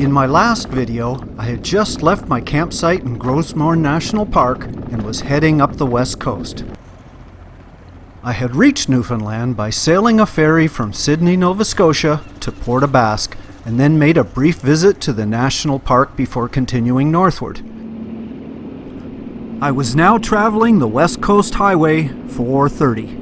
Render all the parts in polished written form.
In my last video, I had just left my campsite in Grossmore National Park and was heading up the west coast. I had reached Newfoundland by sailing a ferry from Sydney, Nova Scotia to Port aux Basques, and then made a brief visit to the national park before continuing northward. I was now traveling the West Coast Highway 430.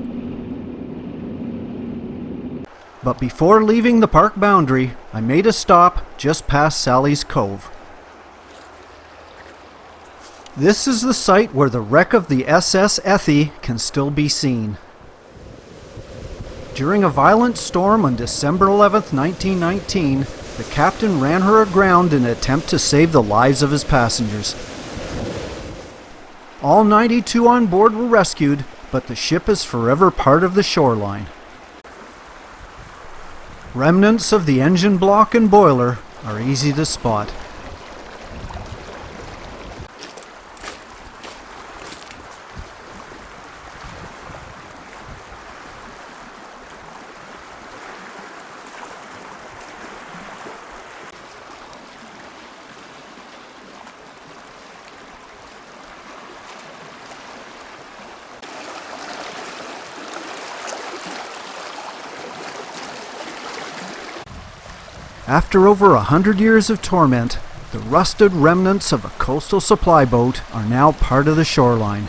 But before leaving the park boundary, I made a stop just past Sally's Cove. This is the site where the wreck of the SS Effie can still be seen. During a violent storm on December 11, 1919, the captain ran her aground in an attempt to save the lives of his passengers. All 92 on board were rescued, but the ship is forever part of the shoreline. Remnants of the engine block and boiler are easy to spot. After over 100 years of torment, the rusted remnants of a coastal supply boat are now part of the shoreline.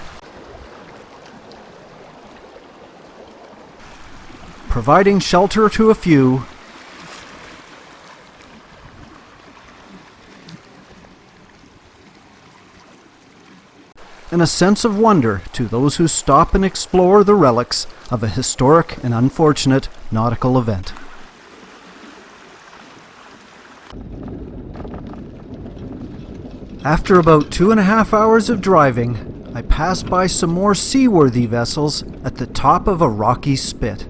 Providing shelter to a few, and a sense of wonder to those who stop and explore the relics of a historic and unfortunate nautical event. After about 2.5 hours of driving, I passed by some more seaworthy vessels at the top of a rocky spit.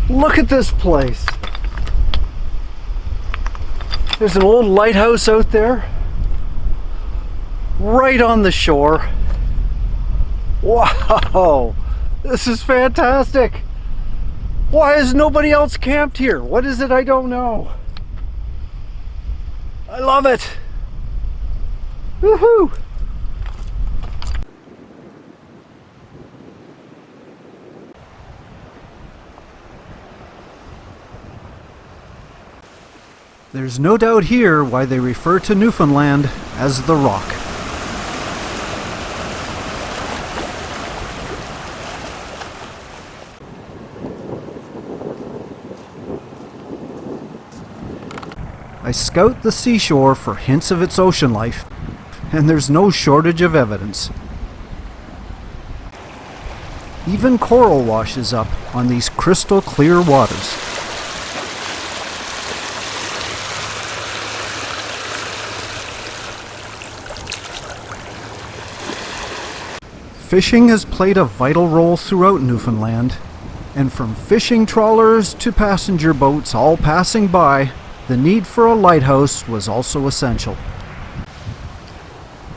Look at this place. There's an old lighthouse out there, right on the shore. Wow, this is fantastic. Why is nobody else camped here? What is it I don't know? I love it. Woohoo! There's no doubt here why they refer to Newfoundland as the Rock. I scout the seashore for hints of its ocean life, and there's no shortage of evidence. Even coral washes up on these crystal clear waters. Fishing has played a vital role throughout Newfoundland, and from fishing trawlers to passenger boats all passing by, the need for a lighthouse was also essential.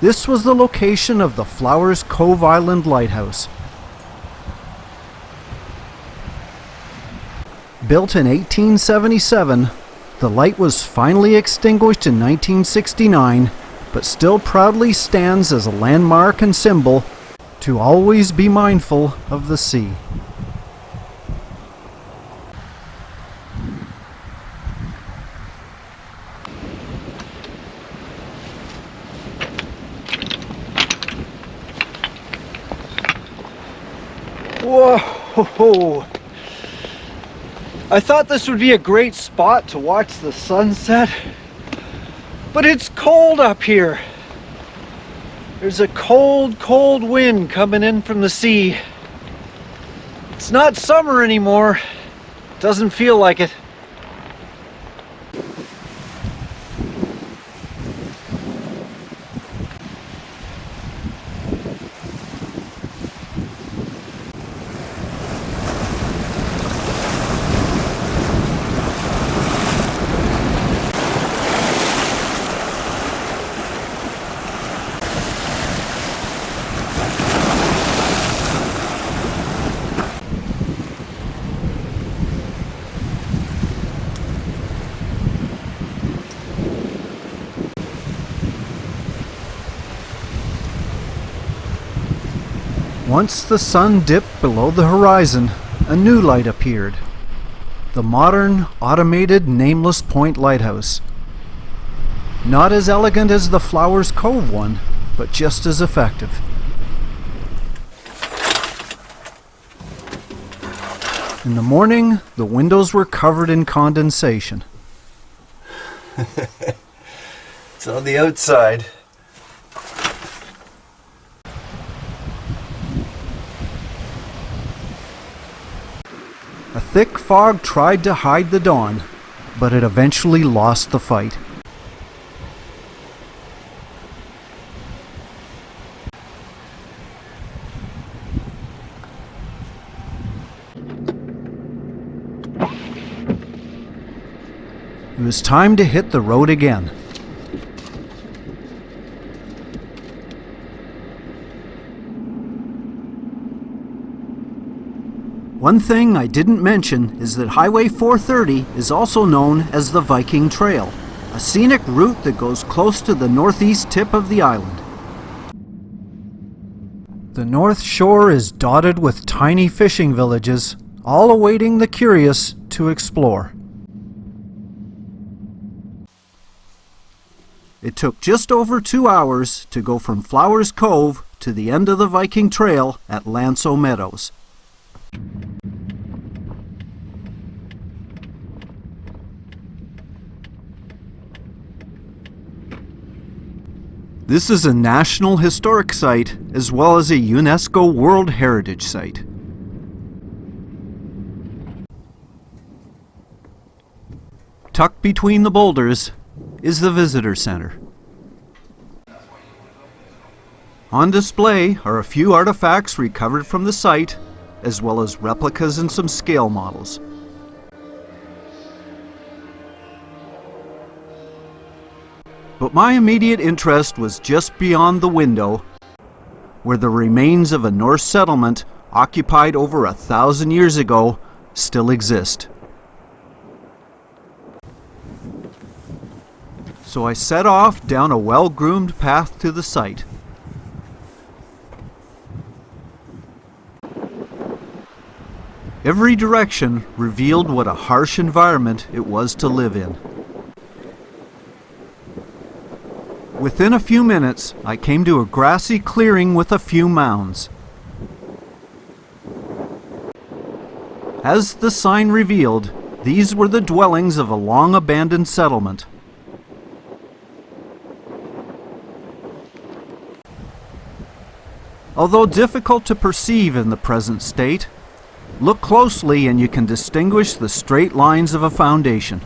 This was the location of the Flowers Cove Island Lighthouse. Built in 1877, the light was finally extinguished in 1969, but still proudly stands as a landmark and symbol to always be mindful of the sea. Whoa! I thought this would be a great spot to watch the sunset, but it's cold up here. There's a cold, cold wind coming in from the sea. It's not summer anymore. Doesn't feel like it. Once the sun dipped below the horizon, a new light appeared. The modern, automated Nameless Point Lighthouse. Not as elegant as the Flowers Cove one, but just as effective. In the morning, the windows were covered in condensation. It's on the outside. A thick fog tried to hide the dawn, but it eventually lost the fight. It was time to hit the road again. One thing I didn't mention is that Highway 430 is also known as the Viking Trail, a scenic route that goes close to the northeast tip of the island. The north shore is dotted with tiny fishing villages, all awaiting the curious to explore. It took just over 2 hours to go from Flowers Cove to the end of the Viking Trail at Lanso Meadows. This is a National Historic Site as well as a UNESCO World Heritage Site. Tucked between the boulders is the Visitor Center. On display are a few artifacts recovered from the site, as well as replicas and some scale models. But my immediate interest was just beyond the window, where the remains of a Norse settlement occupied over 1,000 years ago still exist. So I set off down a well-groomed path to the site. Every direction revealed what a harsh environment it was to live in. Within a few minutes, I came to a grassy clearing with a few mounds. As the sign revealed, these were the dwellings of a long-abandoned settlement. Although difficult to perceive in the present state, look closely and you can distinguish the straight lines of a foundation.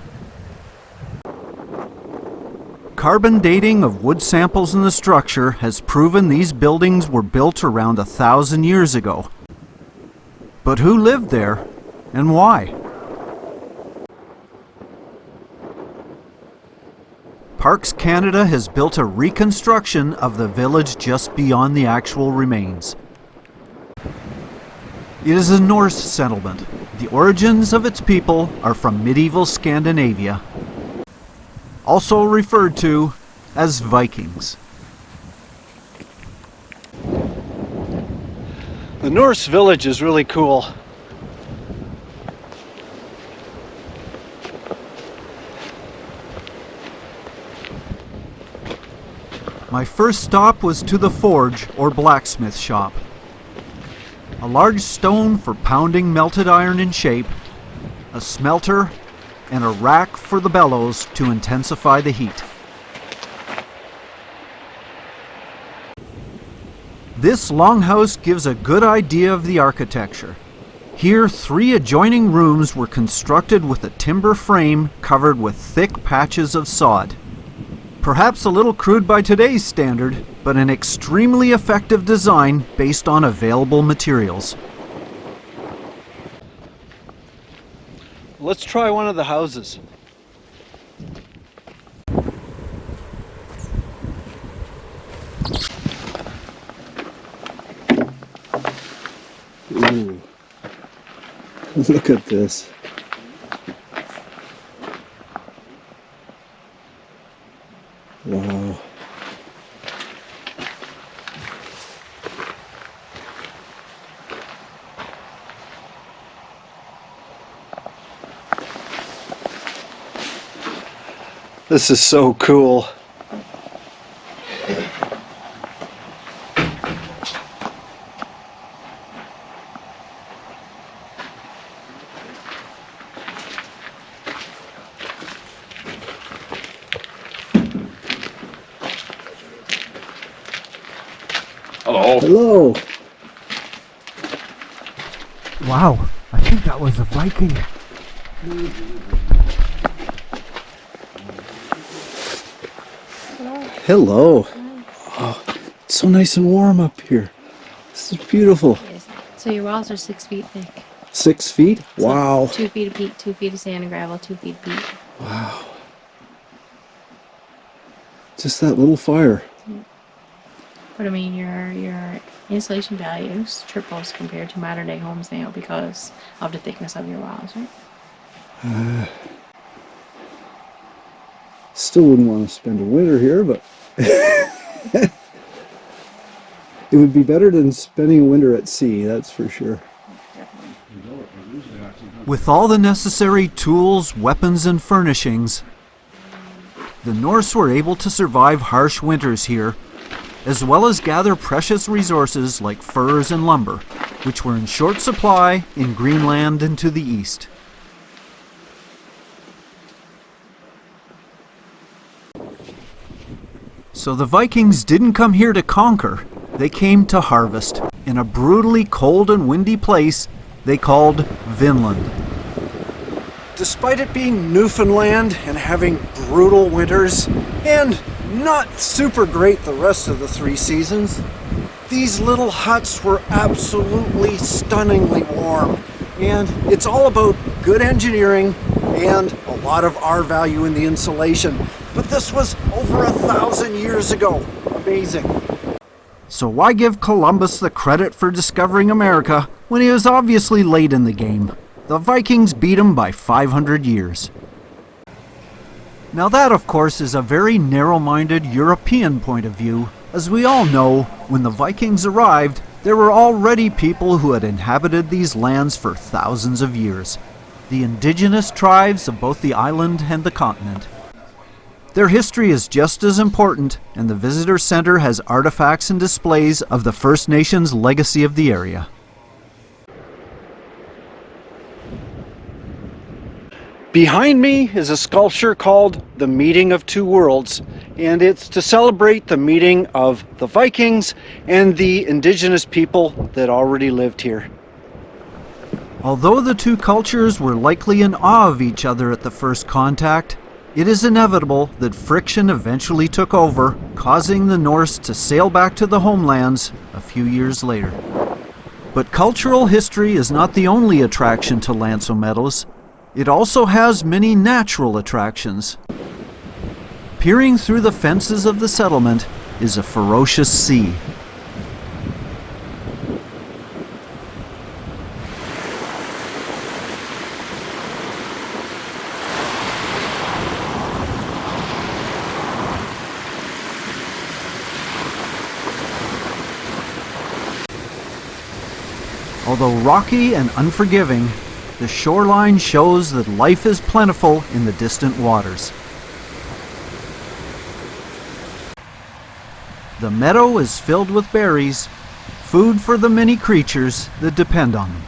Carbon dating of wood samples in the structure has proven these buildings were built around 1,000 years ago. But who lived there and why? Parks Canada has built a reconstruction of the village just beyond the actual remains. It is a Norse settlement. The origins of its people are from medieval Scandinavia, also referred to as Vikings. The Norse village is really cool. My first stop was to the forge or blacksmith shop. A large stone for pounding melted iron in shape, a smelter, and a rack for the bellows to intensify the heat. This longhouse gives a good idea of the architecture. Here, 3 adjoining rooms were constructed with a timber frame covered with thick patches of sod. Perhaps a little crude by today's standard, but an extremely effective design based on available materials. Let's try one of the houses. Ooh. Look at this. Wow. This is so cool. Hello. Hello. Wow, I think that was a Viking. Hello. Oh, it's so nice and warm up here. This is beautiful. Yes. So your walls are 6 feet thick. 6 feet? So Wow. 2 feet of peat, 2 feet of sand and gravel, 2 feet of peat. Wow. Just that little fire. But I mean, your insulation values triples compared to modern day homes now because of the thickness of your walls, right? Still wouldn't want to spend a winter here, but it would be better than spending a winter at sea, that's for sure. With all the necessary tools, weapons, and furnishings, the Norse were able to survive harsh winters here, as well as gather precious resources like furs and lumber, which were in short supply in Greenland and to the east. So the Vikings didn't come here to conquer, they came to harvest in a brutally cold and windy place they called Vinland. Despite it being Newfoundland and having brutal winters and not super great the rest of the 3 seasons, these little huts were absolutely stunningly warm. And it's all about good engineering and a lot of R-value in the insulation. But this was over 1,000 years ago. Amazing. So why give Columbus the credit for discovering America when he was obviously late in the game? The Vikings beat him by 500 years. Now that, of course, is a very narrow-minded European point of view. As we all know, when the Vikings arrived, there were already people who had inhabited these lands for thousands of years. The indigenous tribes of both the island and the continent. Their history is just as important, and the Visitor Center has artifacts and displays of the First Nations legacy of the area. Behind me is a sculpture called The Meeting of Two Worlds, and it's to celebrate the meeting of the Vikings and the indigenous people that already lived here. Although the two cultures were likely in awe of each other at the first contact, it is inevitable that friction eventually took over, causing the Norse to sail back to the homelands a few years later. But cultural history is not the only attraction to Lanso Meadows. It also has many natural attractions. Peering through the fences of the settlement is a ferocious sea. Although rocky and unforgiving, the shoreline shows that life is plentiful in the distant waters. The meadow is filled with berries, food for the many creatures that depend on them.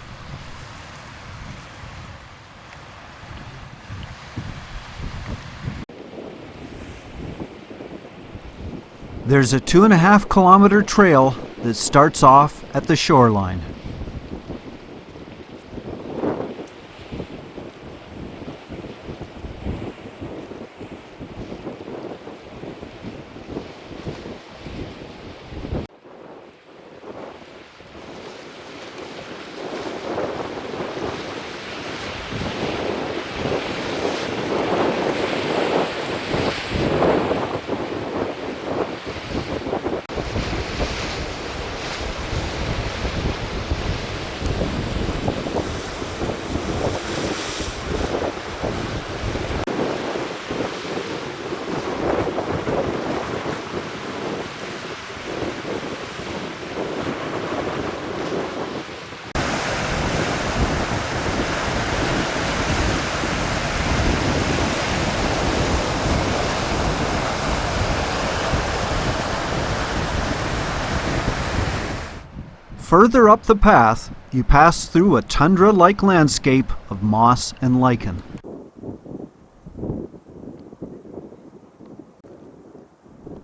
There's a 2.5-kilometer trail that starts off at the shoreline. Further up the path, you pass through a tundra-like landscape of moss and lichen.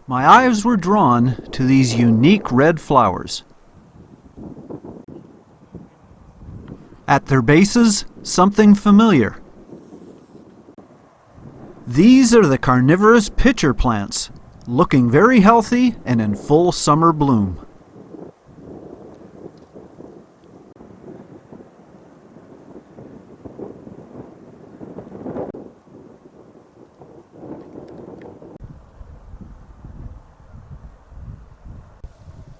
My eyes were drawn to these unique red flowers. At their bases, something familiar. These are the carnivorous pitcher plants, looking very healthy and in full summer bloom.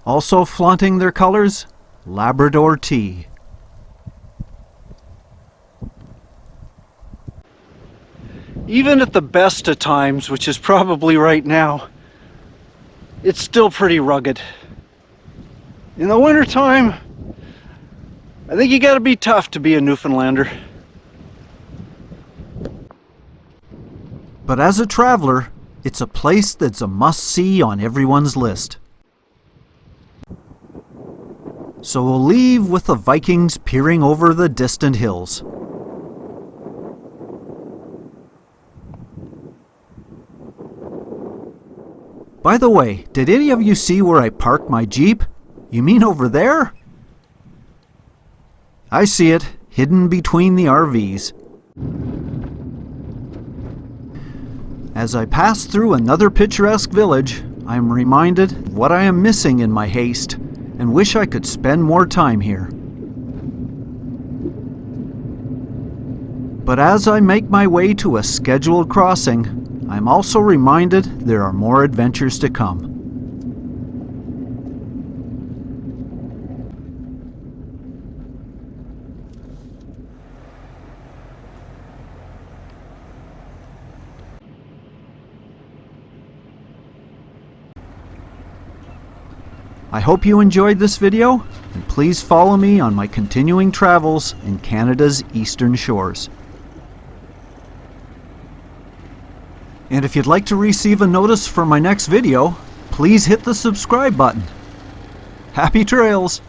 Also flaunting their colors, Labrador tea. Even at the best of times, which is probably right now, it's still pretty rugged. In the wintertime, I think you gotta be tough to be a Newfoundlander. But as a traveler, it's a place that's a must-see on everyone's list. So we'll leave with the Vikings peering over the distant hills. By the way, did any of you see where I parked my Jeep? You mean over there? I see it, hidden between the RVs. As I pass through another picturesque village, I am reminded of what I am missing in my haste, and wish I could spend more time here. But as I make my way to a scheduled crossing, I'm also reminded there are more adventures to come. I hope you enjoyed this video, and please follow me on my continuing travels in Canada's eastern shores. And if you'd like to receive a notice for my next video, please hit the subscribe button. Happy trails!